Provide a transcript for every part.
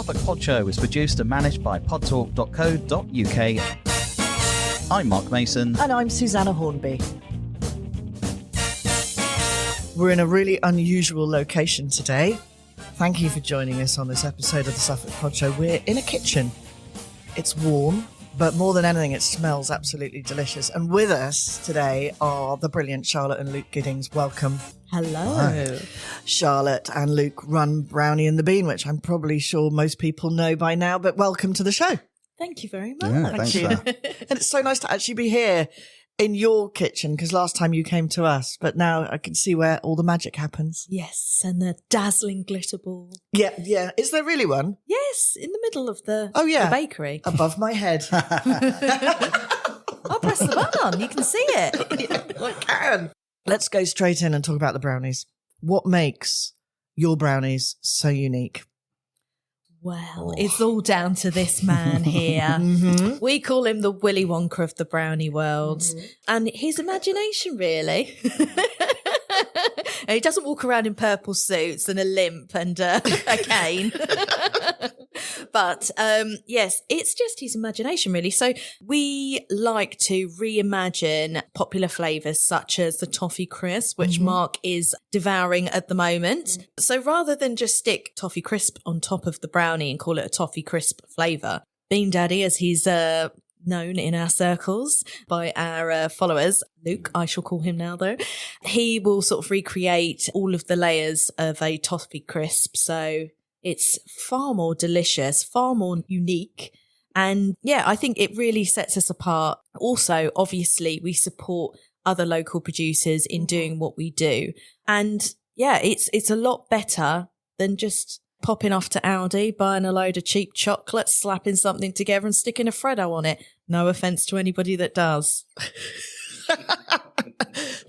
Suffolk Pod Show is produced and managed by podtalk.co.uk. I'm Mark Mason. And I'm Susanna Hornby. We're in a really unusual location today. Thank you for joining us on this episode of the Suffolk Pod Show. We're in a kitchen. It's warm, but more than anything, it smells absolutely delicious. And with us today are the brilliant Charlotte and Luke Giddings. Welcome. Hello. Hi. Charlotte and Luke run Brownie and the Bean, which I'm probably sure most people know by now, but welcome to the show. Thank you very much. Yeah, thanks, And it's so nice to actually be here in your kitchen, because last time you came to us, but now I can see where all the magic happens. Yes, and the dazzling glitter ball. Yeah. Is there really one? Yes, in the middle of the bakery. Above my head. I'll press the button. You can see it. Yeah, I can. Let's go straight in and talk about the brownies. What makes your brownies so unique? Well, it's all down to this man here. Mm-hmm. We call him the Willy Wonka of the brownie world. And his imagination, really. He doesn't walk around in purple suits and a limp and a cane. But yes, it's just his imagination, really. So we like to reimagine popular flavours such as the toffee crisp, which Mark is devouring at the moment. So rather than just stick toffee crisp on top of the brownie and call it a toffee crisp flavour, Bean Daddy, as he's known in our circles by our followers, Luke, I shall call him now though, he will sort of recreate all of the layers of a toffee crisp. So it's far more delicious, far more unique. And yeah, I think it really sets us apart. Also, obviously, we support other local producers in doing what we do. And yeah, it's a lot better than just popping off to Aldi, buying a load of cheap chocolates, slapping something together and sticking a Freddo on it. No offence to anybody that does.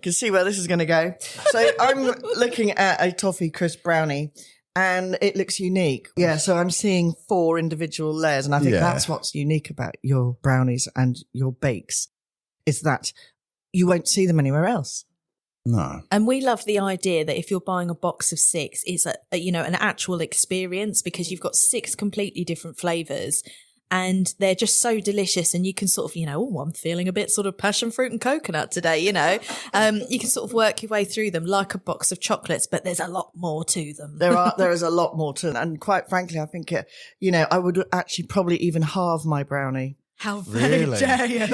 Can see where this is going to go. So I'm looking at a toffee crisp brownie and it looks unique. Yeah, so I'm seeing 4 individual layers, and I think that's what's unique about your brownies and your bakes, is that you won't see them anywhere else. No. And we love the idea that if you're buying a box of 6, it's an actual experience, because you've got 6 completely different flavours and they're just so delicious. And you can sort of, I'm feeling a bit sort of passion fruit and coconut today, you can sort of work your way through them like a box of chocolates, but there's a lot more to them. There is a lot more to them. And quite frankly, I think, I would actually probably even halve my brownie. How very Really? dare you?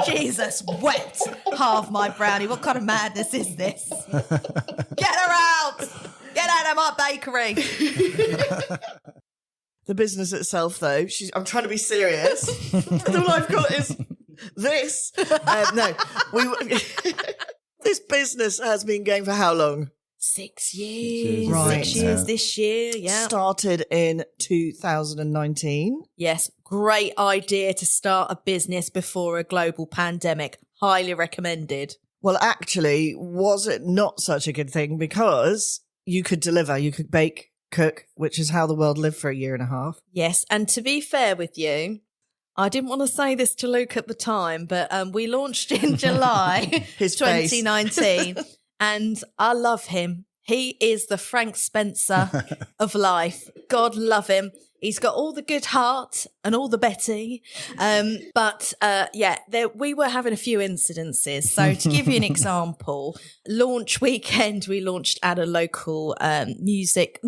Jesus wept. Half my brownie. What kind of madness is this? Get her out! Get out of my bakery! The business itself, though, I'm trying to be serious. All I've got is this. This business has been going for how long? 6 years. Right. 6 years this year, yeah. Started in 2019. Yes, great idea to start a business before a global pandemic. Highly recommended. Well, actually, was it not such a good thing? Because you could deliver, you could bake, cook, which is how the world lived for a year and a half. Yes, and to be fair with you, I didn't want to say this to Luke at the time, but we launched in July His 2019, and I love him. He is the Frank Spencer of life. God love him. He's got all the good heart and all the Betty. We were having a few incidences. So to give you an example, launch weekend, we launched at a local music,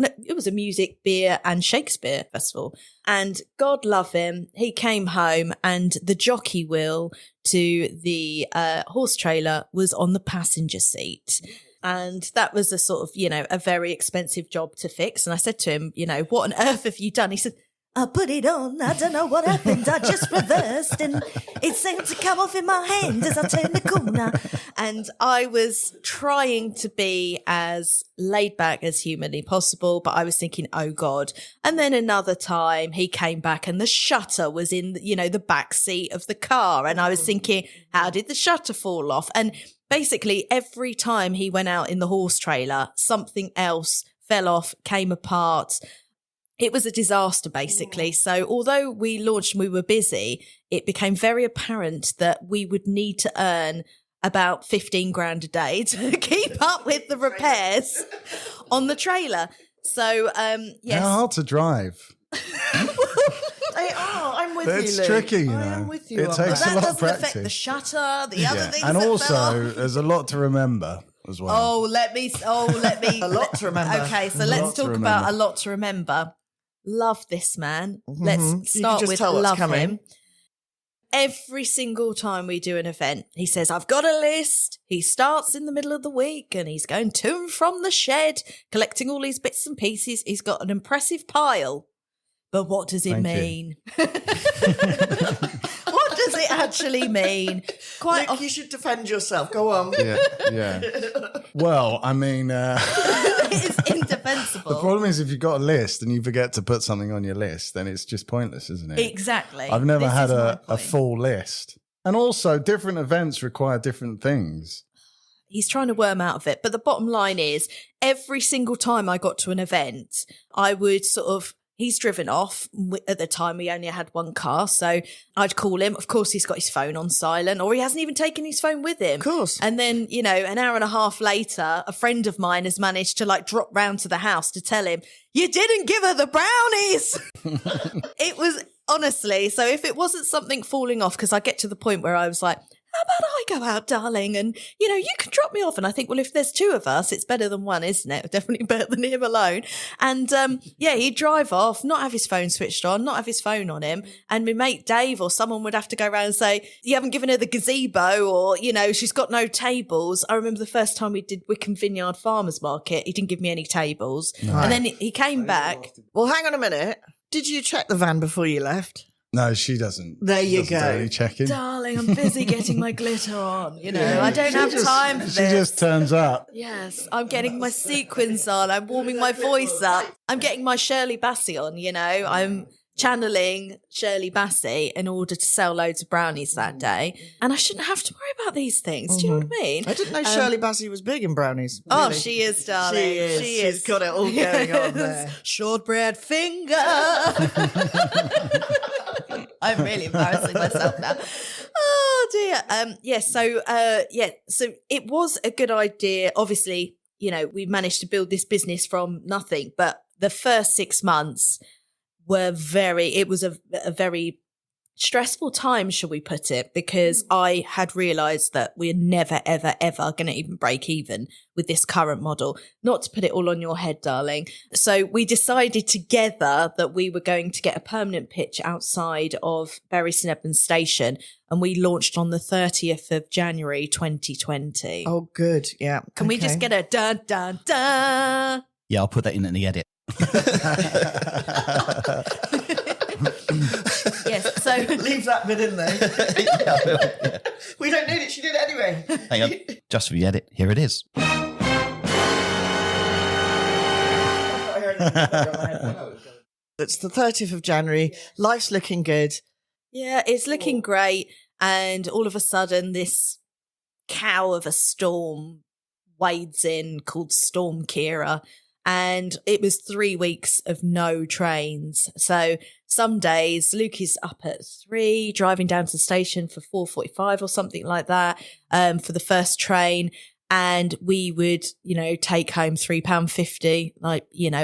beer and Shakespeare festival. And God love him, he came home and the jockey wheel to the horse trailer was on the passenger seat. And that was a sort of, a very expensive job to fix. And I said to him, what on earth have you done? He said, I put it on. I don't know what happened. I just reversed and it seemed to come off in my hand as I turned the corner. And I was trying to be as laid back as humanly possible, but I was thinking, oh God. And then another time he came back and the shutter was in, the back seat of the car. And I was thinking, how did the shutter fall off? And basically, every time he went out in the horse trailer, something else fell off, came apart. It was a disaster, basically. So although we launched and we were busy, it became very apparent that we would need to earn about 15 grand a day to keep up with the repairs on the trailer. So, yes. How hard to drive? They are. I'm with you, It's Luke. tricky, you know. I am with you It on takes that. a That lot of doesn't affect practice. the shutter, the other things And that also, fell off. there's a lot to remember as well. Oh, let me. A lot to remember. Okay, so A let's lot to talk about remember. a lot to remember. Love this man. You Let's can start just with tell what's love coming. him. Every single time we do an event, he says, I've got a list. He starts in the middle of the week and he's going to and from the shed, collecting all these bits and pieces. He's got an impressive pile. But what does it Thank you. mean? What does it actually mean? Quite Luke, you should defend yourself. Go on. Yeah. Well, I mean, it's indefensible. the problem is if you've got a list and you forget to put something on your list, then it's just pointless, isn't it? Exactly. I've never This had is my a point. full list. And also, different events require different things. He's trying to worm out of it. But the bottom line is, every single time I got to an event, I would he's driven off. At the time, we only had one car. So I'd call him. Of course, he's got his phone on silent, or he hasn't even taken his phone with him. Of course. And then, an hour and a half later, a friend of mine has managed to drop round to the house to tell him, you didn't give her the brownies. It was honestly, so if it wasn't something falling off, because I get to the point where I was like, how about I go out, darling? And, you can drop me off. And I think, well, if there's two of us, it's better than one, isn't it? Definitely better than him alone. And, he'd drive off, not have his phone switched on, not have his phone on him. And my mate Dave or someone would have to go around and say, you haven't given her the gazebo, or, she's got no tables. I remember the first time we did Wickham Vineyard Farmers Market, he didn't give me any tables. No. And then he came back. Well, hang on a minute. Did you check the van before you left? No, she doesn't. There you doesn't do go. any checking. Darling, I'm busy getting my glitter on. I don't have time for She this. just turns up. Yes, I'm getting my sequins on. I'm warming my voice up. I'm getting my Shirley Bassey on, I'm channeling Shirley Bassey in order to sell loads of brownies that day. And I shouldn't have to worry about these things. Do you know what I mean? I didn't know Shirley Bassey was big in brownies. Oh, Really. she is, darling. She is. She's got it all going on there. Shortbread finger. I'm really embarrassing myself now. Oh dear. So it was a good idea. Obviously, we managed to build this business from nothing, but the first 6 months were it was a very stressful time, shall we put it, because I had realised that we're never, ever, ever going to even break even with this current model. Not to put it all on your head, darling. So we decided together that we were going to get a permanent pitch outside of Bury St Edmunds Station, and we launched on the 30th of January 2020. Oh, good. Yeah. Can we just get a dun, dun, dun? Yeah, I'll put that in the edit. Yes, so leave that bit in there? We don't need it. She did it anyway. Hang on, just for the edit, here it is. It's the 30th of January. Life's looking good. yeah, it's looking great. And all of a sudden, this cow of a storm wades in called Storm Kira. And it was 3 weeks of no trains. So some days Luke is up at 3, driving down to the station for 4:45 or something like that, for the first train. And we would, take home £3.50,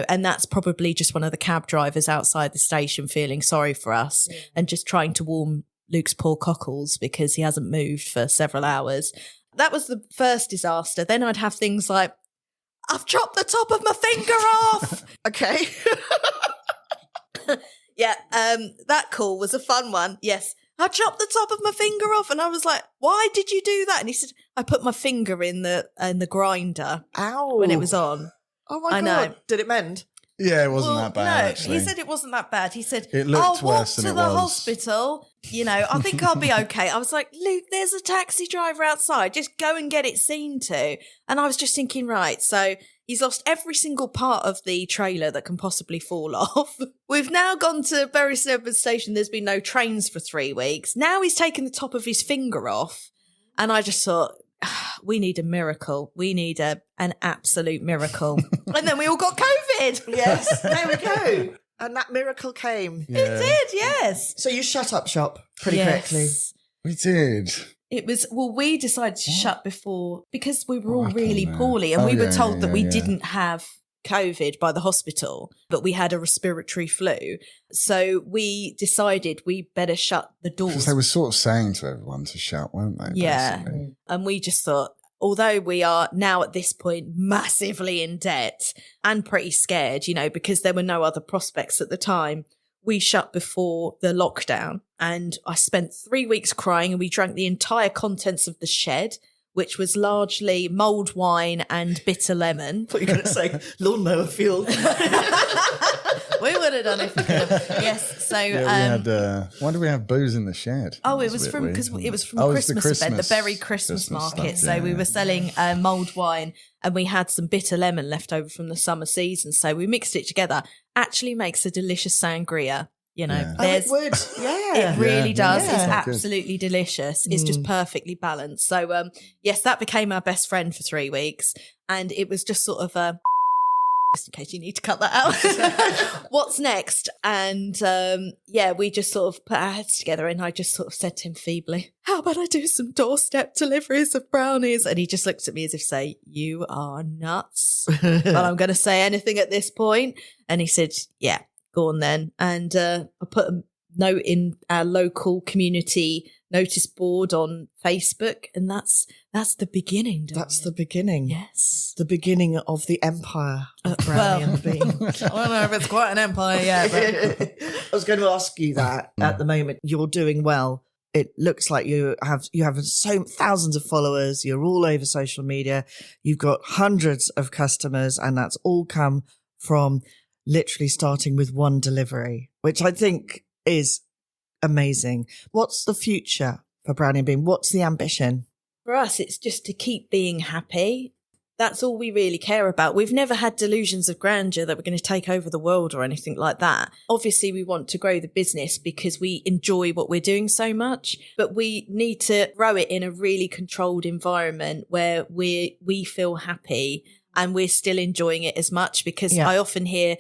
and that's probably just one of the cab drivers outside the station feeling sorry for us and just trying to warm Luke's poor cockles because he hasn't moved for several hours. That was the first disaster. Then I'd have things like, I've chopped the top of my finger off. Okay. Yeah, that call was a fun one. Yes, I chopped the top of my finger off, and I was like, "Why did you do that?" And he said, "I put my finger in the grinder Ow. when it was on." Oh my I God. know. Did it mend? Yeah, it wasn't that bad, no, actually. he said it wasn't that bad. He said, It looked I'll walk worse than to it the was. hospital. I think I'll be okay. I was like, Luke, there's a taxi driver outside. Just go and get it seen to. And I was just thinking, right, so he's lost every single part of the trailer that can possibly fall off. We've now gone to Bury St Edmunds Station. There's been no trains for 3 weeks. Now he's taken the top of his finger off. And I just thought, we need a miracle. We need an absolute miracle. And then we all got COVID. Yes. There we go. And that miracle came. Yeah. It did, yes. So you shut up shop pretty Yes. quickly. We did. It was, we decided to shut before because we were all What really happened there? poorly and Oh, we were yeah, told that yeah, we yeah. didn't have COVID by the hospital, but we had a respiratory flu. So we decided we better shut the doors. Because they were sort of saying to everyone to shut, weren't they? Yeah. Basically? And we just thought, although we are now at this point massively in debt and pretty scared, because there were no other prospects at the time, we shut before the lockdown. And I spent 3 weeks crying, and we drank the entire contents of the shed, which was largely mulled wine and bitter lemon. I thought you were going to say lawnmower fuel. We would have done it if we could have. Yes. So, Yeah, we had. Why do we have booze in the shed? oh, That's it was a bit from weird, because isn't it was from Oh, the it's the Christmas event, the Christmas- berry Christmas market. stuff, So yeah, we yeah. were selling mulled wine, and we had some bitter lemon left over from the summer season. So we mixed it together. Actually, makes a delicious sangria. Yeah. Oh, it would. Yeah. It really does. yeah. It's Quite good. absolutely delicious. It's just perfectly balanced. So, yes, that became our best friend for 3 weeks. And it was just sort of just in case you need to cut that out, what's next? And we just sort of put our heads together, and I just sort of said to him feebly, how about I do some doorstep deliveries of brownies? And he just looked at me as if to say, you are nuts. But I'm going to say anything at this point. And he said, yeah. Go on then. And I put a note in our local community notice board on Facebook, and that's the beginning. Darling. That's the beginning. Yes. The beginning of the empire of Brownie and the Bean. I don't know if it's quite an empire yet, but I was going to ask you that. At the moment, you're doing well. It looks like you have so thousands of followers. You're all over social media. You've got hundreds of customers, and that's all come from literally starting with one delivery, which I think is amazing. What's the future for Brownie and Bean? What's the ambition? for us, it's just to keep being happy. That's all we really care about. We've never had delusions of grandeur that we're going to take over the world or anything like that. Obviously, we want to grow the business because we enjoy what we're doing so much, but we need to grow it in a really controlled environment where we feel happy and we're still enjoying it as much, because I often hear,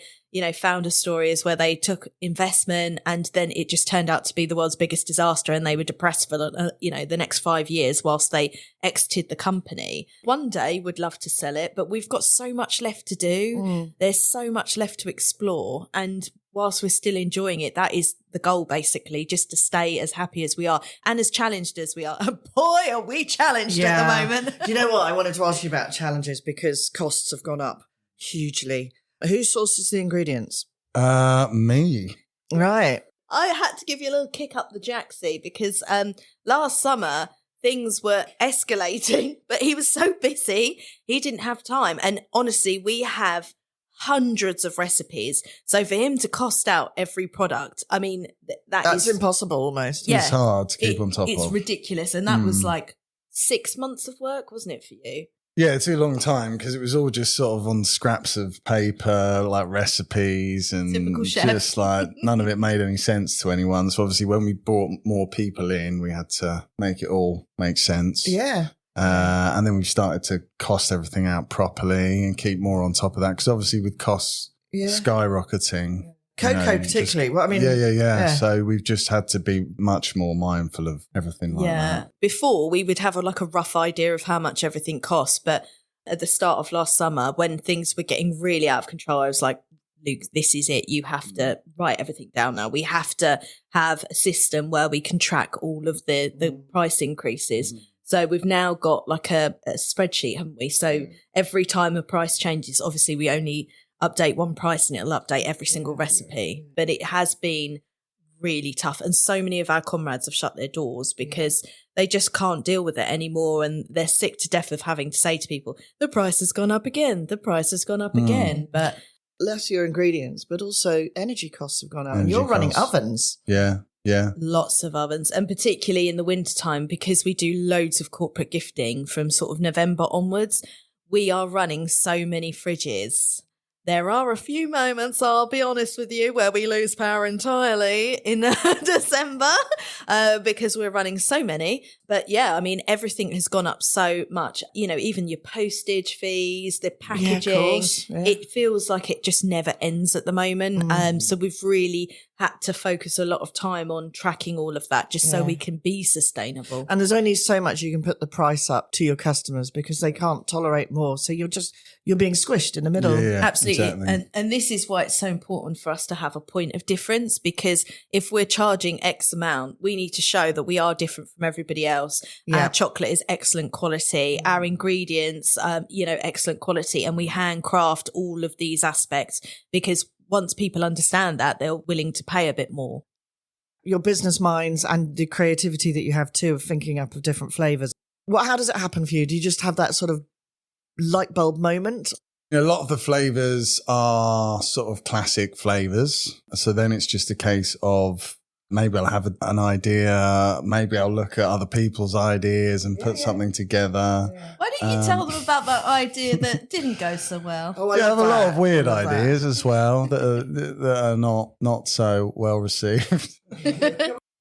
founder stories where they took investment and then it just turned out to be the world's biggest disaster and they were depressed for, the next 5 years whilst they exited the company. One day would love to sell it, but we've got so much left to do. There's so much left to explore. And whilst we're still enjoying it, that is the goal, basically, just to stay as happy as we are and as challenged as we are. Boy, are we challenged at the moment. Do you know what? I wanted to ask you about challenges because costs have gone up hugely. Who sources the ingredients? Me. Right. I had to give you a little kick up the jacksie because last summer things were escalating, but he was so busy, he didn't have time. And honestly, we have hundreds of recipes. So for him to cost out every product, I mean, that's impossible almost. Yeah. It's hard to keep on top of. It's ridiculous. And that was like 6 months of work, wasn't it, for you? Yeah, it took a long time because it was all just sort of on scraps of paper, like recipes, and Typical chef. just like none of it made any sense to anyone. So obviously when we brought more people in, we had to make it all make sense. Yeah. And then we started to cost everything out properly and keep more on top of that, because obviously with costs skyrocketing. Cocoa particularly. Well, I mean, yeah. So we've just had to be much more mindful of everything like that. Before, we would have a rough idea of how much everything costs. But at the start of last summer, when things were getting really out of control, I was like, Luke, this is it. You have to write everything down now. We have to have a system where we can track all of the price increases. So we've now got like a spreadsheet, haven't we? So every time a price changes, obviously we only update one price and it'll update every single recipe. But it has been really tough. And so many of our comrades have shut their doors because they just can't deal with it anymore. And they're sick to death of having to say to people, the price has gone up again. The price has gone up again. But less your ingredients, but also energy costs have gone up. And you're running ovens. Yeah. Lots of ovens, and particularly in the wintertime, because we do loads of corporate gifting from sort of November onwards, we are running so many fridges. There are a few moments, I'll be honest with you, where we lose power entirely in December because we're running so many. But yeah, I mean, everything has gone up so much, even your postage fees, the packaging, it feels like it just never ends at the moment. So we've really had to focus a lot of time on tracking all of that just so we can be sustainable. And there's only so much you can put the price up to your customers because they can't tolerate more. So you're being squished in the middle. Yeah, absolutely. exactly. And this is why it's so important for us to have a point of difference, because if we're charging X amount, we need to show that we are different from everybody else. Our chocolate is excellent quality, our ingredients, excellent quality, and we handcraft all of these aspects, because once people understand that, they're willing to pay a bit more. Your business minds and the creativity that you have too of thinking up of different flavours. How does it happen for you? Do you just have that sort of light bulb moment? A lot of the flavours are sort of classic flavours. So then it's just a case of maybe I'll have an idea. Maybe I'll look at other people's ideas and put something together. Why don't you tell them about that idea that didn't go so well? I have a lot of weird ideas as well that are not so well received.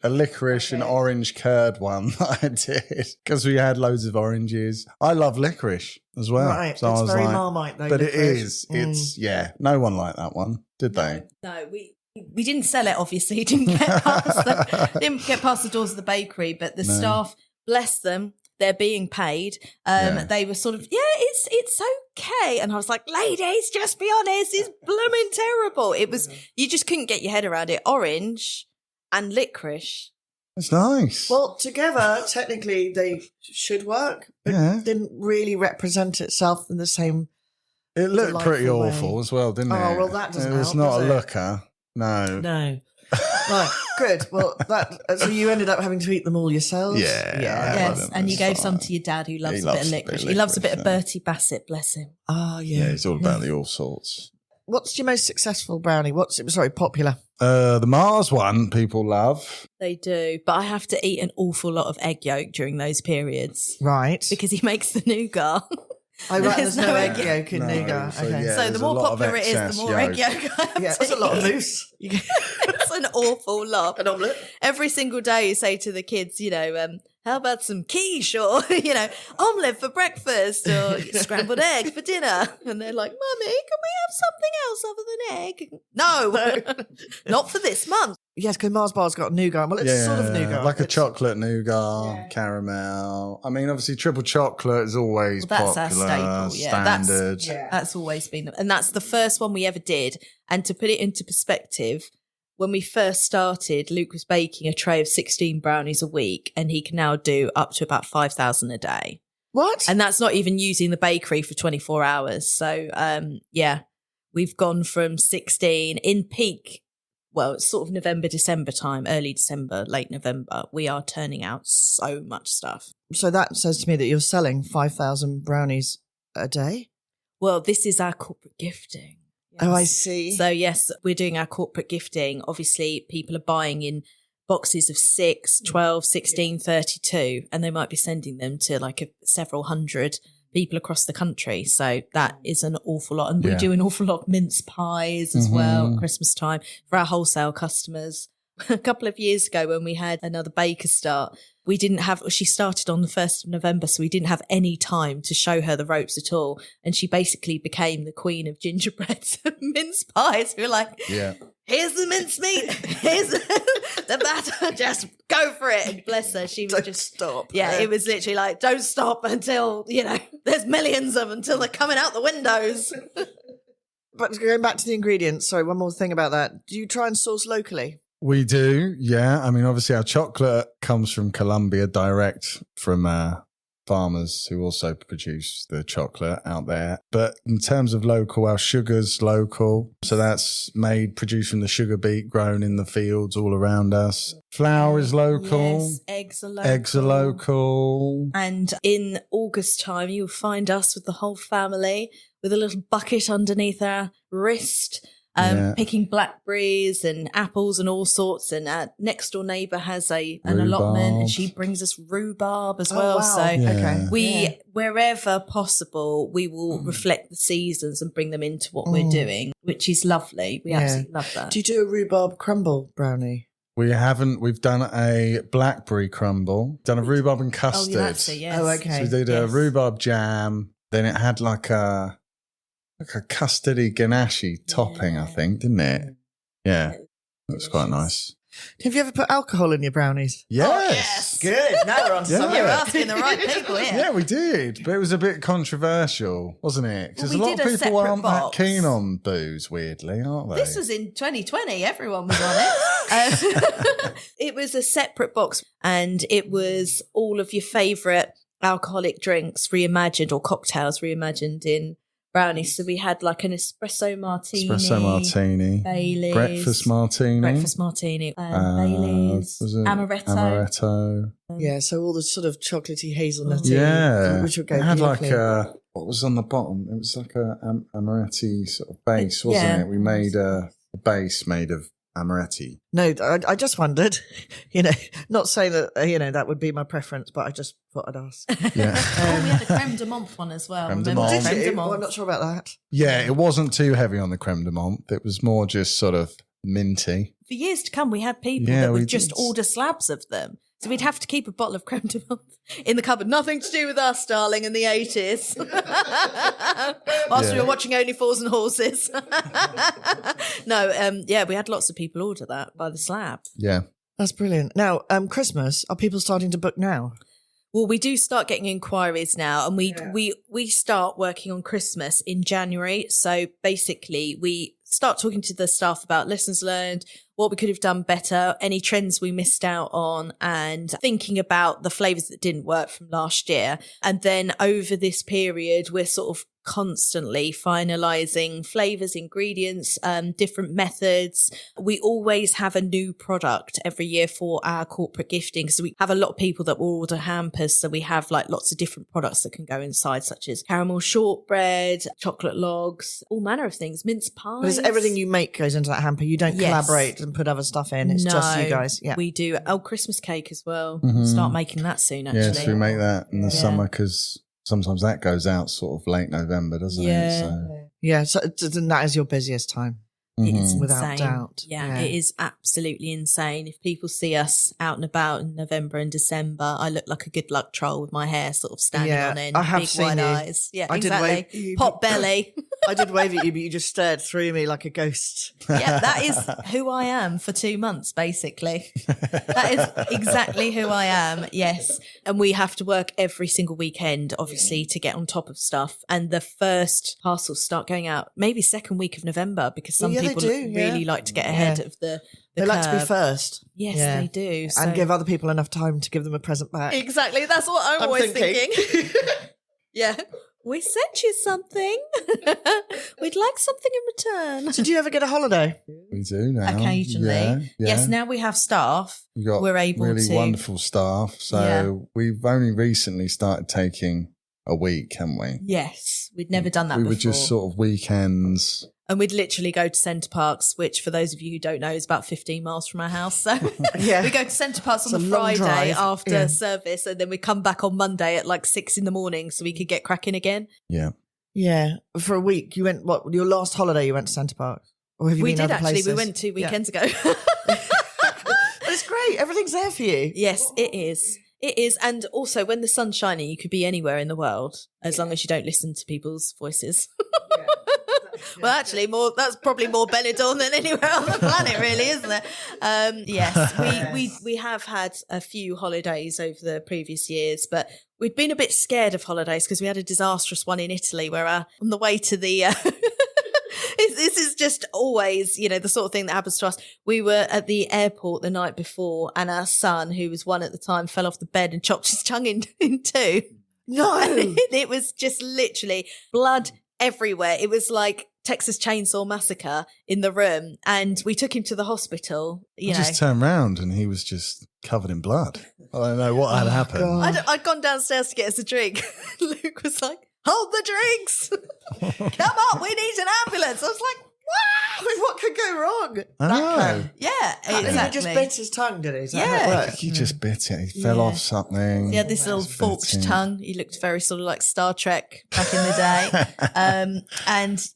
A licorice and orange curd one that I did because we had loads of oranges. I love licorice as well. Right, so it's I was very like, Marmite though. but licorice. it's no one liked that one, did they? No, we didn't sell it, obviously. Didn't get past the doors of the bakery, but the staff, bless them, they're being paid. They were sort of, it's okay. And I was like, ladies, just be honest, it's blooming terrible. It was, you just couldn't get your head around it. Orange and licorice. It's nice. Well, together, technically, they should work, but didn't really represent itself in the same. It looked pretty delightful awful way. as well, didn't it? Oh, well, that doesn't It was help, not does a it? looker. No. No. Right, good. Well, so you ended up having to eat them all yourselves? Yeah. Yes, and you gave some to your dad, who loves a bit of licorice. He loves a bit of Bertie Bassett, bless him. Oh, Yeah, it's all about the all sorts. What's your most successful brownie? Popular? The Mars one people love. They do, but I have to eat an awful lot of egg yolk during those periods. Right. Because he makes the nougat. I reckon There's there's no egg no yolk in nougat. so Okay. yeah. So the there's more a lot of popular it is, excess the more egg yolk. yolk I have Yeah, to that's a lot of eat. mousse. It's an awful lot. An omelette. Every single day you say to the kids, how about some quiche or, omelette for breakfast or scrambled egg for dinner? And they're like, Mummy, can we have something else other than egg? No, not for this month. Yes, because Mars bar's got nougat. Well, it's sort of nougat. Like a It's- chocolate nougat, caramel. I mean, obviously, triple chocolate is always Well, that's our popular, staple, yeah. standard. That's always been, and that's the first one we ever did. And to put it into perspective, when we first started, Luke was baking a tray of 16 brownies a week, and he can now do up to about 5,000 a day. What? And that's not even using the bakery for 24 hours. So, we've gone from 16 in peak. Well, it's sort of November, December time, early December, late November. We are turning out so much stuff. So that says to me that you're selling 5,000 brownies a day? Well, this is our corporate gifting. Oh, I see. So, yes, we're doing our corporate gifting. Obviously, people are buying in boxes of 6, 12, 16, 32, and they might be sending them to several hundred people across the country. So that is an awful lot. And we do an awful lot of mince pies as well at Christmas time for our wholesale customers. A couple of years ago when we had another baker start, she started on the 1st of November, so we didn't have any time to show her the ropes at all. And she basically became the queen of gingerbreads and mince pies. We were like, here's the mincemeat, here's the batter, just go for it. And bless her, she was just stop. Yeah, it was literally like, don't stop until, there's millions of them until they're coming out the windows. But going back to the ingredients, sorry, one more thing about that. Do you try and source locally? We do, yeah. I mean, obviously, our chocolate comes from Colombia, direct from farmers who also produce the chocolate out there. But in terms of local, our sugar's local. So that's produced from the sugar beet grown in the fields all around us. Flour is local. Yes, eggs are local. And in August time, you'll find us with the whole family with a little bucket underneath our wrist, picking blackberries and apples and all sorts. And our next door neighbour has an allotment, and she brings us rhubarb as well. Wow. So Okay. wherever possible, we will reflect the seasons and bring them into what we're doing, which is lovely. We absolutely love that. Do you do a rhubarb crumble brownie? We haven't. We've done a blackberry crumble, done a rhubarb and custard. Oh, that's it, yes. Oh, okay. So we did a rhubarb jam. Then it had like a custardy ganache topping, I think, didn't it? Yeah. That's quite nice. Have you ever put alcohol in your brownies? Yes. Good. Now we're on to Yeah. something. You're asking the right people here. Yeah, we did. But it was a bit controversial, wasn't it? Because Well, we a lot did of a people separate aren't box. that keen on booze, weirdly, aren't they? This was in 2020. Everyone was on it. It was a separate box, and it was all of your favourite alcoholic drinks reimagined, or cocktails reimagined in Brownies. So we had like an espresso martini, Baileys, breakfast martini, Baileys, was it amaretto. Yeah, so all the sort of chocolatey hazelnutty, Yeah, which would go it had beautifully. like what was on the bottom? It was like a amaretti sort of base, wasn't Yeah. it? We made a base made of amaretti. No, I just wondered, not saying that, that would be my preference, but I just thought I'd ask. Yeah, We had a creme de menthe one as well. Creme de Remember? menthe. Did Creme de you? Well, I'm menthe. not sure about that. yeah. It wasn't too heavy on the creme de menthe. It was more just sort of minty. For years to come, we had people Yeah, that we would just did. order slabs of them. So we'd have to keep a bottle of creme de menthe in the cupboard. Nothing to do with us, darling, in the 80s. Whilst we Yeah. were watching Only Fools and Horses. No, we had lots of people order that by the slab. Yeah. That's brilliant. Now, Christmas, are people starting to book now? Well, we do start getting inquiries now, and we start working on Christmas in January. So basically, we start talking to the staff about lessons learned, what we could have done better, any trends we missed out on, and thinking about the flavours that didn't work from last year. And then over this period, we're sort of constantly finalising flavours, ingredients, different methods. We always have a new product every year for our corporate gifting. So we have a lot of people that will order hampers. So we have like lots of different products that can go inside, such as caramel shortbread, chocolate logs, all manner of things, mince pies. Because everything you make goes into that hamper. You don't Yes. collaborate and put other stuff in. It's just you guys. Yeah. We do Christmas cake as well. Mhm. Start making that soon, actually. Yes, we make that in the Yeah. summer because sometimes that goes out sort of late November, doesn't Yeah. it? So, Yeah. So then that is your busiest time. It is mhm. Without insane. doubt. Yeah, Yeah. it is absolutely insane. If people see us out and about in November and December, I look like a good luck troll with my hair sort of standing Yeah, on end, I have big seen wide you. eyes. Yeah, I did exactly. wave- Pot belly. I did wave at you, but you just stared through me like a ghost. Yeah, that is who I am for 2 months, basically. That is exactly who I am, yes. And we have to work every single weekend, obviously, to get on top of stuff. And the first parcels start going out maybe second week of November, because some Yeah, they people do, really yeah. like to get ahead Yeah. of the They like to be curve. first. Yes, Yeah. they do. And give other people enough time to give them a present back. Exactly. That's what I'm I'm always thinking. thinking. Yeah. We sent you something. We'd like something in return. So do you ever get a holiday? We do now. Occasionally. Yeah, yeah. Yes, now we have staff. We've got we're able really to- wonderful staff. So Yeah. we've only recently started taking a week, haven't we? Yes, we'd never done that We before. were just sort of weekends. And we'd literally go to Centre Parks, which for those of you who don't know is about 15 miles from our house. So Yeah. we go to Centre Parks on It's the a long Friday drive. after Yeah. service, and then we come back on Monday at like 6 a.m. so we could get cracking again. Yeah. Yeah. For a week. You went, what, your last holiday you went to Centre Park? Or have you We been did other actually. places? We went 2 weekends ago. But it's great. Everything's there for you. Yes, it is. It is. And also, when the sun's shining, you could be anywhere in the world as long as you don't listen to people's voices. Well, actually, that's probably more Benidorm than anywhere on the planet, really, isn't it? Yes, we have had a few holidays over the previous years, but we'd been a bit scared of holidays because we had a disastrous one in Italy where on the way to the... This is just always, the sort of thing that happens to us. We were at the airport the night before, and our son, who was 1 at the time, fell off the bed and chopped his tongue in two. No. And it was just literally blood everywhere. It was like Texas Chainsaw Massacre in the room, and we took him to the hospital. I just turned round and he was just covered in blood. I don't know what had happened. God. I'd gone downstairs to get us a drink. Luke was like, "Hold the drinks! Come on, we need an ambulance." I was like, What could go wrong? I know. "Yeah, He exactly." just bit his tongue, did he? Is that how it Yeah. works? He just bit it. He fell Yeah. off something. He had this little Just forked bit it. tongue. He looked very sort of like Star Trek back in the day. And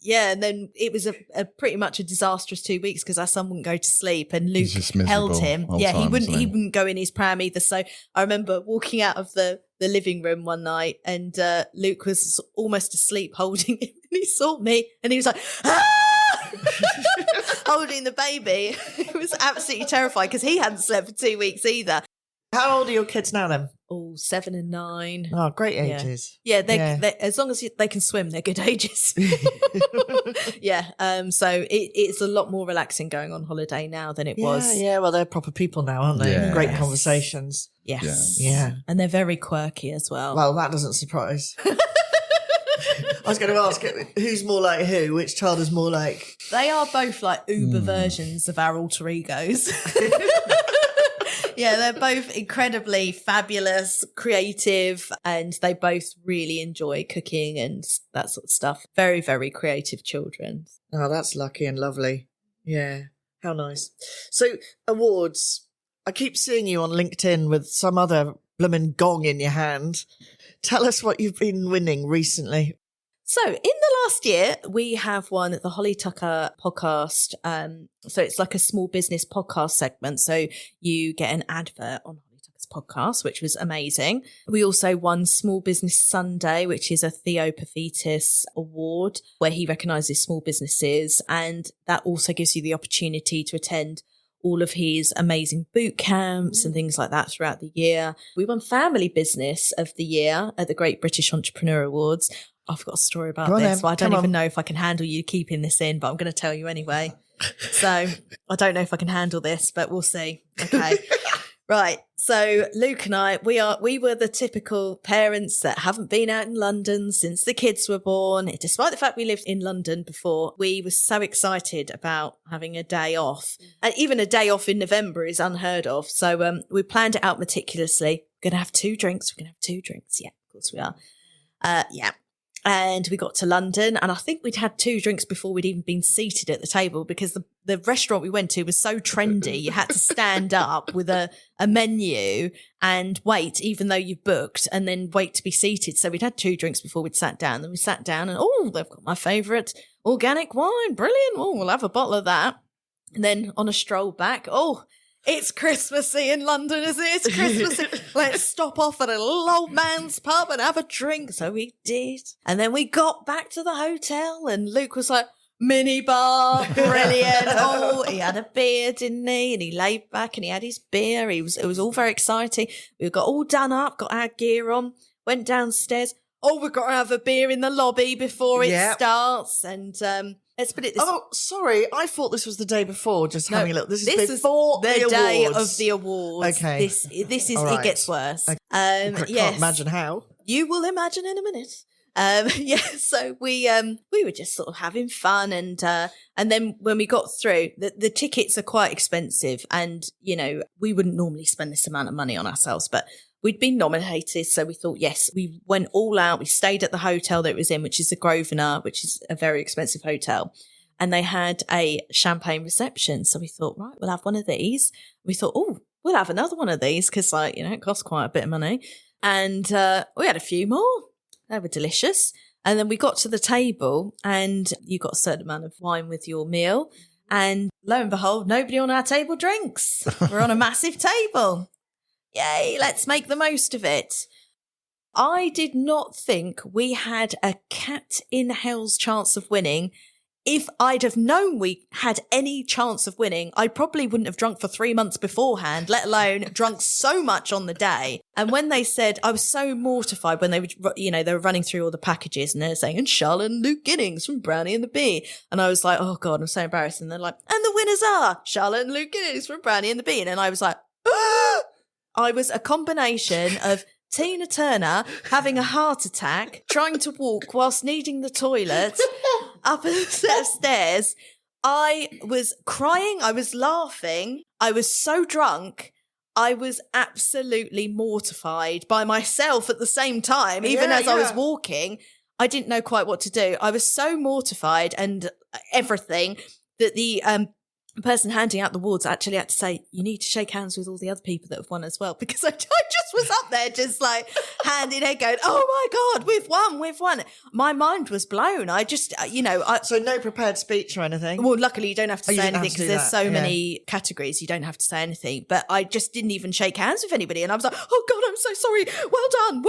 then it was a pretty much a disastrous 2 weeks because our son wouldn't go to sleep, and Luke He's just miserable held him. all Yeah, time, he wouldn't. isn't He he? wouldn't go in his pram either. So I remember walking out of the living room one night, and Luke was almost asleep holding him, and he saw me, and he was like, "Ah!" holding the baby. It was absolutely terrifying because he hadn't slept for 2 weeks either. How old are your kids now then? Oh, 7 and 9. Oh, great Yeah. ages. Yeah, they as long as they can swim, they're good ages. Yeah, so it's a lot more relaxing going on holiday now than it was. Yeah, well, they're proper people now, aren't they? Yeah. Great Yes. conversations. Yes. Yeah. And they're very quirky as well. Well, that doesn't surprise. I was going to ask, who's more like who? Which child is more like? They are both like uber versions of our alter egos. Yeah, they're both incredibly fabulous, creative, and they both really enjoy cooking and that sort of stuff. Very, very creative children. Oh, that's lucky and lovely. Yeah, how nice. So, awards. I keep seeing you on LinkedIn with some other bloomin' gong in your hand. Tell us what you've been winning recently. So in the last year, we have won the Holly Tucker podcast. So it's like a small business podcast segment. So you get an advert on Holly Tucker's podcast, which was amazing. We also won Small Business Sunday, which is a Theo Paphitis award where he recognises small businesses. And that also gives you the opportunity to attend all of his amazing boot camps and things like that throughout the year. We won Family Business of the Year at the Great British Entrepreneurial Awards. I've got a story about this. Well, I don't even know if I can handle you keeping this in, but I'm going to tell you anyway. So I don't know if I can handle this, but we'll see. Okay. Right. So Luke and I, we were the typical parents that haven't been out in London since the kids were born. Despite the fact we lived in London before, we were so excited about having a day off. And even a day off in November is unheard of. So we planned it out meticulously. We're going to have 2 drinks. We're going to have 2 drinks. Yeah, of course we are. Yeah. And we got to London and I think we'd had 2 drinks before we'd even been seated at the table because the restaurant we went to was so trendy. You had to stand up with a menu and wait, even though you've booked, and then wait to be seated. So we'd had 2 drinks before we'd sat down. Then we sat down and, they've got my favourite organic wine. Brilliant. Oh, we'll have a bottle of that. And then on a stroll back, it's Christmassy in London, isn't it? It's Christmassy. Let's stop off at a little old man's pub and have a drink. So we did. And then we got back to the hotel and Luke was like, mini bar, brilliant. He had a beer, didn't he? And he laid back and he had his beer. It was all very exciting. We got all done up, got our gear on, went downstairs. We've got to have a beer in the lobby before it starts. And let's put it this way. Oh, sorry. I thought this was the day before, having a look. This is before the day awards. of the awards. Okay. This is, All right. It gets worse. Okay. I Yes. can't imagine how. You will imagine in a minute. So we were just sort of having fun and then when we got through, the tickets are quite expensive and, we wouldn't normally spend this amount of money on ourselves, but we'd been nominated. So we thought, yes, we went all out. We stayed at the hotel that it was in, which is the Grosvenor, which is a very expensive hotel. And they had a champagne reception. So we thought, right, we'll have one of these. We thought, we'll have another one of these because it costs quite a bit of money. And we had a few more. They were delicious. And then we got to the table and you got a certain amount of wine with your meal. And lo and behold, nobody on our table drinks. We're on a massive table. Yay, let's make the most of it. I did not think we had a cat in hell's chance of winning. If I'd have known we had any chance of winning, I probably wouldn't have drunk for 3 months beforehand, let alone drunk so much on the day. And when they said, I was so mortified when they were, they were running through all the packages and they're saying, and Charlotte and Luke Giddings from Brownie and the Bee. And I was like, oh God, I'm so embarrassed. And they're like, and the winners are Charlotte and Luke Giddings from Brownie and the Bee. And I was like, ah! I was a combination of Tina Turner having a heart attack, trying to walk whilst needing the toilet, up a set of stairs. I was crying. I was laughing. I was so drunk. I was absolutely mortified by myself at the same time. Even as I was walking, I didn't know quite what to do. I was so mortified and everything that the person handing out the awards actually had to say, you need to shake hands with all the other people that have won as well, because I just was up there just like hand in head going, oh my God, we've won. My mind was blown. I just, So no prepared speech or anything? well, luckily you don't have to Oh, you say didn't have anything to do because there's that. so many categories. You don't have to say anything. But I just didn't even shake hands with anybody. And I was like, oh God, I'm so sorry. Well done.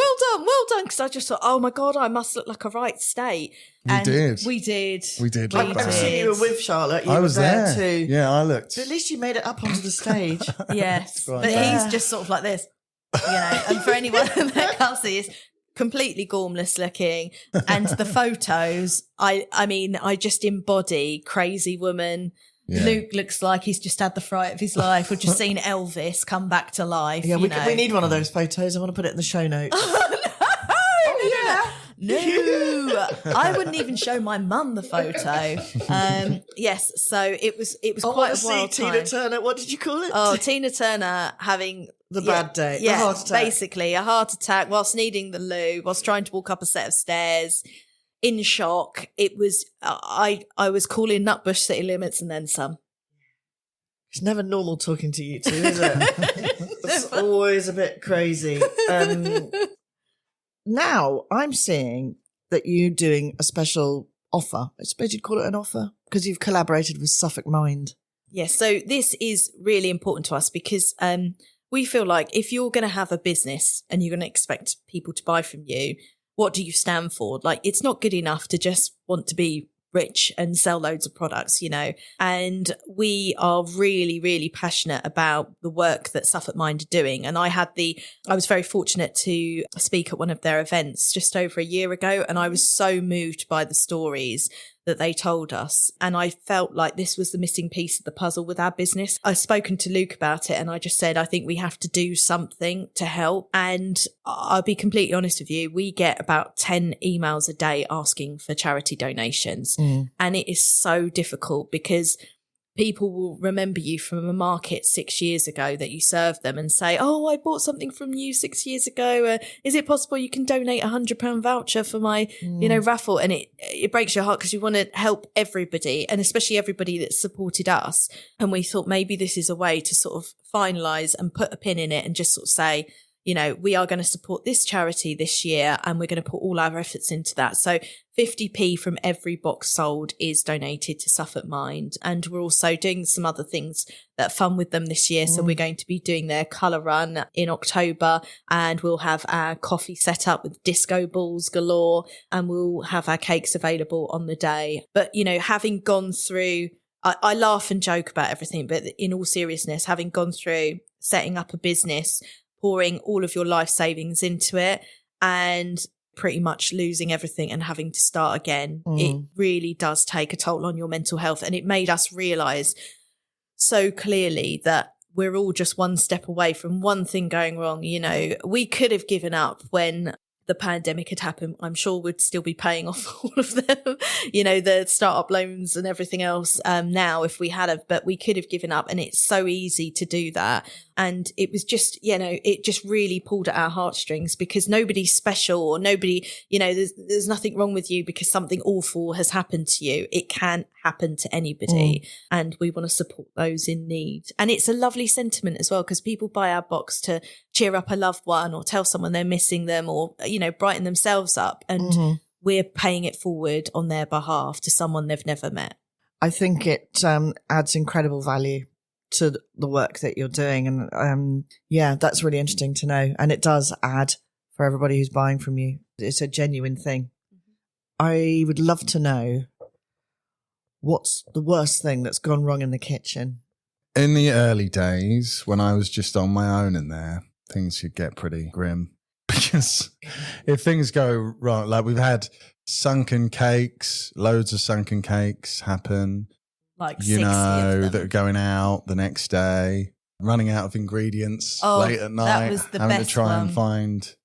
Because I just thought, oh my God, I must look like a right state. We did. We did. I'm assuming you were with Charlotte. You I was were there there. too. Yeah, I looked. So at least you made it up onto the stage. Yes. Right But there. he's just sort of like this, and for anyone that can't see, is completely gormless looking. And the photos, I mean, I just embody crazy woman. Yeah. Luke looks like he's just had the fright of his life. We've just seen Elvis come back to life. Yeah, we need one of those photos. I want to put it in the show notes. No, I wouldn't even show my mum the photo. Yes, so it was I quite want a to wild see time. Tina Turner. What did you call it? Oh, Tina Turner having The bad day. The Yeah, heart attack. basically a heart attack whilst needing the loo, whilst trying to walk up a set of stairs, in shock. It was I was calling Nutbush city limits and then some. It's never normal talking to you two, is it? It's always a bit crazy. Now I'm seeing that you're doing a special offer. I suppose you'd call it an offer because you've collaborated with Suffolk Mind. Yes, so this is really important to us because we feel like if you're going to have a business and you're going to expect people to buy from you, what do you stand for? Like, it's not good enough to just want to be rich and sell loads of products, and we are really, really passionate about the work that Suffolk Mind are doing. And I was very fortunate to speak at one of their events just over a year ago. And I was so moved by the stories that they told us. And I felt like this was the missing piece of the puzzle with our business. I've spoken to Luke about it and I just said, I think we have to do something to help. And I'll be completely honest with you, we get about 10 emails a day asking for charity donations. And it is so difficult because people will remember you from a market 6 years ago that you served them and say, oh, I bought something from you 6 years ago. Is it possible you can donate £100 voucher for my, raffle? And it breaks your heart because you want to help everybody and especially everybody that supported us. And we thought maybe this is a way to sort of finalise and put a pin in it and just sort of say, we are going to support this charity this year and we're going to put all our efforts into that. So 50p from every box sold is donated to Suffolk Mind. And we're also doing some other things that are fun with them this year. So we're going to be doing their colour run in October and we'll have our coffee set up with disco balls galore and we'll have our cakes available on the day. But, having gone through, I laugh and joke about everything, but in all seriousness, having gone through setting up a business, pouring all of your life savings into it and pretty much losing everything and having to start again. It really does take a toll on your mental health. And it made us realise so clearly that we're all just one step away from one thing going wrong. We could have given up when the pandemic had happened. I'm sure we'd still be paying off all of them, the startup loans and everything else now if we had have, but we could have given up and it's so easy to do that. And it was just, it just really pulled at our heartstrings because nobody's special or nobody, there's nothing wrong with you because something awful has happened to you. It can happen to anybody. And we want to support those in need. And it's a lovely sentiment as well because people buy our box to cheer up a loved one or tell someone they're missing them or, brighten themselves up. And we're paying it forward on their behalf to someone they've never met. I think it adds incredible value to the work that you're doing. And that's really interesting to know. And it does add for everybody who's buying from you. It's a genuine thing. I would love to know what's the worst thing that's gone wrong in the kitchen. In the early days, when I was just on my own in there, things could get pretty grim. Because if things go wrong, like we've had sunken cakes, loads of sunken cakes happen. Like 60 of them. That are going out the next day, running out of ingredients late at night, that was the having best to try one. and find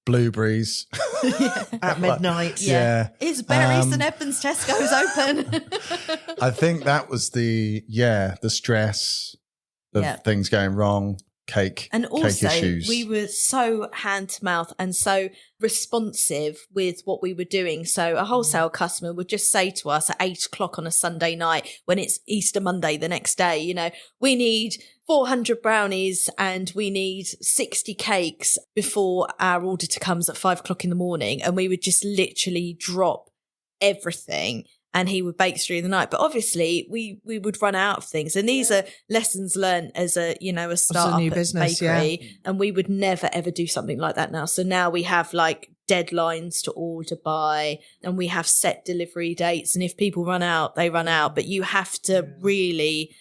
blueberries At midnight. Yeah. Is Berries and Ebens Tesco's open? I think that was the stress of things going wrong. cake And also, issues. we were so hand to mouth and so responsive with what we were doing. So a wholesale customer would just say to us at 8 o'clock on a Sunday night when it's Easter Monday the next day, you know, we need 400 brownies and we need 60 cakes before our auditor comes at 5 o'clock in the morning. And we would just literally drop everything. And he would bake through the night. But obviously, we would run out of things. And these are lessons learned as a startup new business, bakery. And we would never, ever do something like that now. So now we have like deadlines to order by, and we have set delivery dates. And if people run out, they run out. But you have to really,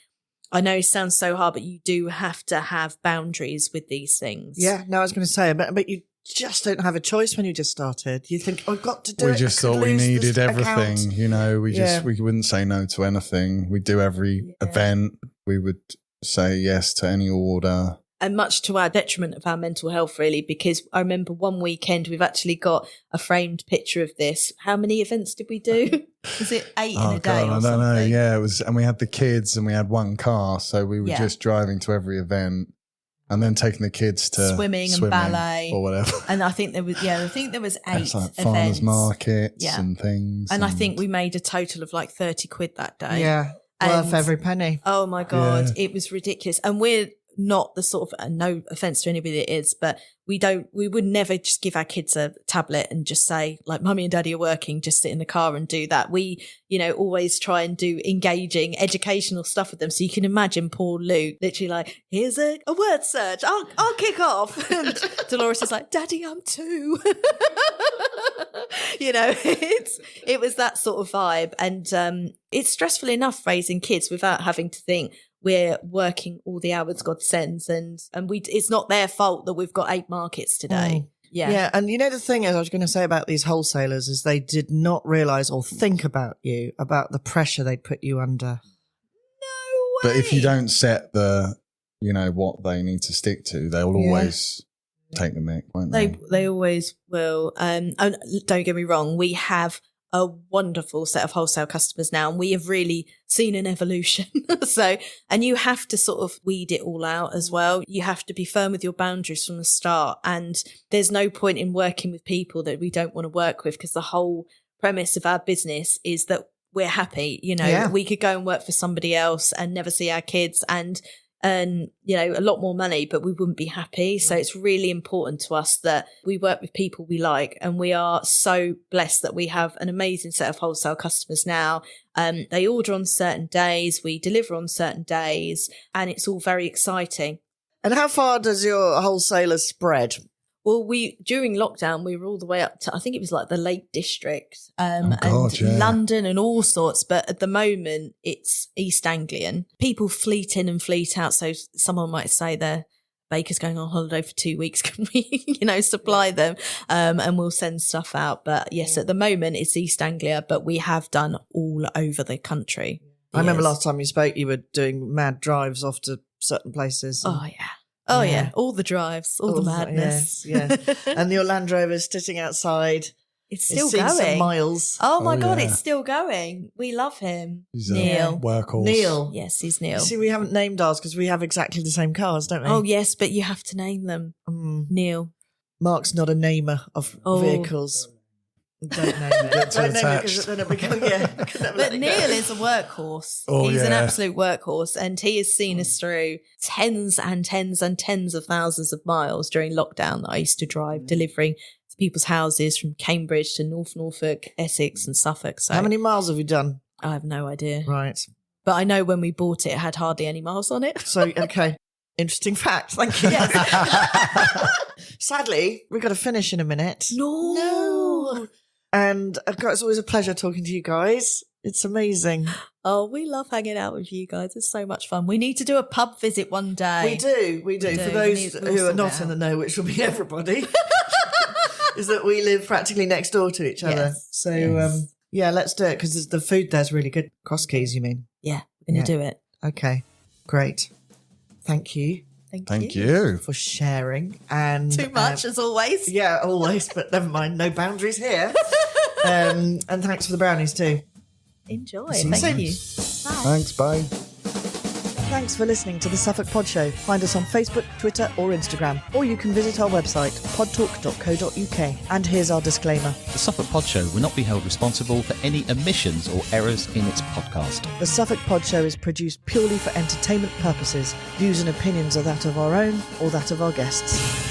I know it sounds so hard, but you do have to have boundaries with these things. Yeah, no, I was going to say, but you just don't have a choice when you just started. You think, I've got to do it. We just thought we needed everything, you know, we wouldn't say no to anything. We'd do every event. We would say yes to any order. And much to our detriment of our mental health, really, because I remember one weekend we've actually got a framed picture of this. How many events did we do? Was it 8 in a day or I don't something? know. Yeah, it was. And we had the kids and we had one car. So we were just driving to every event. And then taking the kids to swimming and ballet or whatever. And I think there was 8 it's like events. farmers markets and things. And I think we made a total of like 30 quid that day. Yeah, worth every penny. Oh my God, it was ridiculous. And we're not the sort of, no offense to anybody that is, but we would never just give our kids a tablet and just say like, mummy and daddy are working, just sit in the car and do that. We, always try and do engaging educational stuff with them. So you can imagine poor Luke literally like, here's a word search. I'll kick off. And Dolores is like, daddy, I'm 2. It was that sort of vibe. And it's stressful enough raising kids without having to think, we're working all the hours God sends, and it's not their fault that we've got 8 markets today. Yeah. And the thing is, I was going to say about these wholesalers is they did not realise or think about the pressure they'd put you under. No way. But if you don't set the, what they need to stick to, they'll always take the mick, won't they? They always will. And don't get me wrong, we have a wonderful set of wholesale customers now, and we have really seen an evolution. And you have to sort of weed it all out as well. You have to be firm with your boundaries from the start, and there's no point in working with people that we don't want to work with, because the whole premise of our business is that we're happy. We could go and work for somebody else and never see our kids and earn, a lot more money, but we wouldn't be happy. So it's really important to us that we work with people we like, and we are so blessed that we have an amazing set of wholesale customers now. They order on certain days, we deliver on certain days, and it's all very exciting. And how far does your wholesaler spread? Well, during lockdown, we were all the way up to, I think it was like the Lake District and London and all sorts. But at the moment, it's East Anglian. People fleet in and fleet out. So someone might say their baker's going on holiday for 2 weeks. Can we, supply them? And we'll send stuff out. But yes, at the moment, it's East Anglia, but we have done all over the country. I remember last time you spoke, you were doing mad drives off to certain places. Oh, yeah. Oh, yeah. All the drives, all the madness. Yeah. And your Land Rover's sitting outside. It's still going. Some miles. Oh, my God, it's still going. We love him. He's Neil. a workhorse. Neil. Yes, he's Neil. See, we haven't named ours because we have exactly the same cars, don't we? Oh, yes, but you have to name them. Neil. Mark's not a namer of vehicles. Don't name it. Don't name it because then it becomes, But Neil is a workhorse. He's an absolute workhorse, and he has seen us through tens and tens and tens of thousands of miles during lockdown that I used to drive, delivering to people's houses from Cambridge to North Norfolk, Essex and Suffolk. So how many miles have you done? I have no idea. Right. But I know when we bought it, it had hardly any miles on it. So, okay. Interesting fact. Thank you. Sadly, we've got to finish in a minute. No. And it's always a pleasure talking to you guys. It's amazing. Oh, we love hanging out with you guys. It's so much fun. We need to do a pub visit one day. We do. For those who are not in the know, which will be everybody, is that we live practically next door to each other. Yes. So, let's do it because the food there's really good. Cross Keys, you mean? Yeah, we're going to do it. Okay, great. Thank you. Thank you for sharing. And too much as always. Yeah, always, but never mind. No boundaries here. And thanks for the brownies too. Enjoy. See you Thank soon. you. Thanks, bye. Thanks for listening to the Suffolk Pod Show. Find us on Facebook, Twitter or Instagram, or you can visit our website, podtalk.co.uk. And here's our disclaimer. The Suffolk Pod Show will not be held responsible for any omissions or errors in its podcast. The Suffolk Pod Show is produced purely for entertainment purposes. Views and opinions are that of our own or that of our guests.